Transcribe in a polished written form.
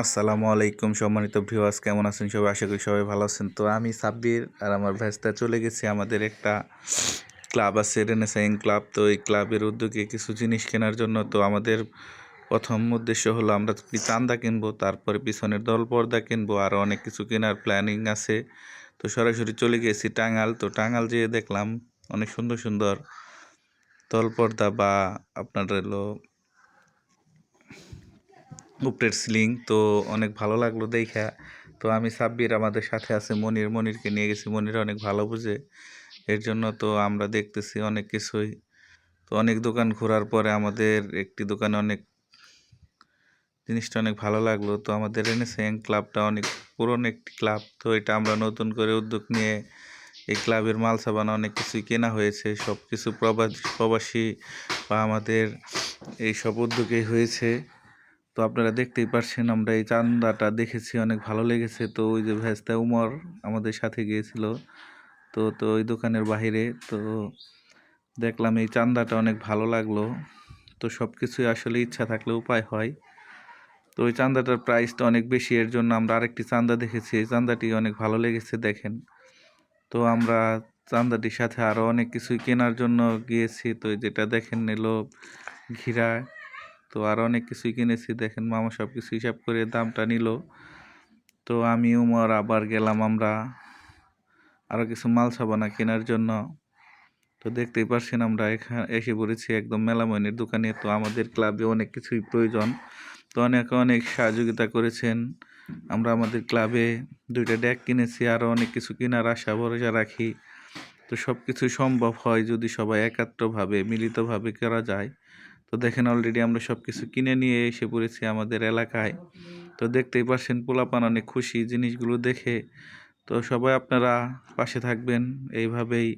আসসালামু আলাইকুম সম্মানিত ভিউয়ার্স, কেমন আছেন সবাই? আশা করি সবাই ভালো আছেন। তো আমি সাব্বির আর আমার ভাইস্তা চলে গেছি। আমাদের একটা ক্লাব আছে, রেনেসাঁ ক্লাব। তো এই ক্লাবের উদ্যোগে কিছু জিনিস কেনার জন্য। তো আমাদের প্রথম উদ্দেশ্য হলো আমরা চান্দা কিনবো, তারপরে পিছনের দল পর্দা কিনবো, আরও অনেক কিছু কেনার প্ল্যানিং আছে। তো সরাসরি চলে গিয়েছি টাঙ্গাল। তো টাঙ্গাল যেয়ে দেখলাম অনেক সুন্দর সুন্দর দল পর্দা বা আপনার হলো উপরের সিলিং। তো অনেক ভালো লাগলো দেখা। তো আমি সাব্বির, আমাদের সাথে আছে মনিরকে নিয়ে গেছি। মনির অনেক ভালো বুঝে এর জন্য। তো আমরা দেখতেছি অনেক কিছুই। তো অনেক দোকান ঘোরার পরে আমাদের একটি দোকানে অনেক জিনিসটা অনেক ভালো লাগলো। তো আমাদের রেনেসাঁ ক্লাবটা অনেক পুরনো একটি ক্লাব। তো এটা আমরা নতুন করে উদ্যোগ নিয়ে এই ক্লাবের মাল সাবান অনেক কিছুই কেনা হয়েছে। সব কিছু প্রবাসী বা আমাদের এই সব উদ্যোগেই হয়েছে। তো আপনারা দেখতেই পারছেন, আমরা এই চান্দাটা দেখেছি, অনেক ভালো লেগেছে। তো ওই যে ভেস্তা উমর আমাদের সাথে গিয়েছিল। তো ওই দোকানের বাহিরে তো দেখলাম এই চান্দাটা অনেক ভালো লাগলো। তো সব কিছুই আসলে ইচ্ছা থাকলে উপায় হয়। তো ওই চান্দাটার প্রাইসটা অনেক বেশি, এর জন্য আমরা আরেকটি চান্দা দেখেছি। এই চান্দাটি অনেক ভালো লেগেছে দেখেন। তো আমরা চান্দাটির সাথে আরও অনেক কিছুই কেনার জন্য গিয়েছি। তো যেটা দেখেন নিল ঘিরা। তো আরও অনেক কিছুই কিনেছি দেখেন, মামা সব কিছু হিসাব করে দামটা নিল। তো আমি উমর আবার গেলাম আমরা আরও কিছু মাল সাবানা কেনার জন্য। তো দেখতেই পারছেন আমরা এখানে এসে পড়েছি একদম মেলামইনের দোকানে। তো আমাদের ক্লাবে অনেক কিছুই প্রয়োজন। তো অনেকে অনেক সহযোগিতা করেছেন। আমরা আমাদের ক্লাবে 2টা ডেক কিনেছি, আরও অনেক কিছু কেনার আশা ভরসা রাখি। তো সব কিছুই সম্ভব হয় যদি সবাই একাত্রভাবে মিলিতভাবে করা যায়। তো দেখেন অলরেডি আমরা সব কিছু কিনে নিয়ে এসে পড়েছি আমাদের এলাকায়। তো দেখতেই পারছেন পোলাপান অনেক খুশি জিনিসগুলো দেখে। তো সবাই আপনারা পাশে থাকবেন, এইভাবেই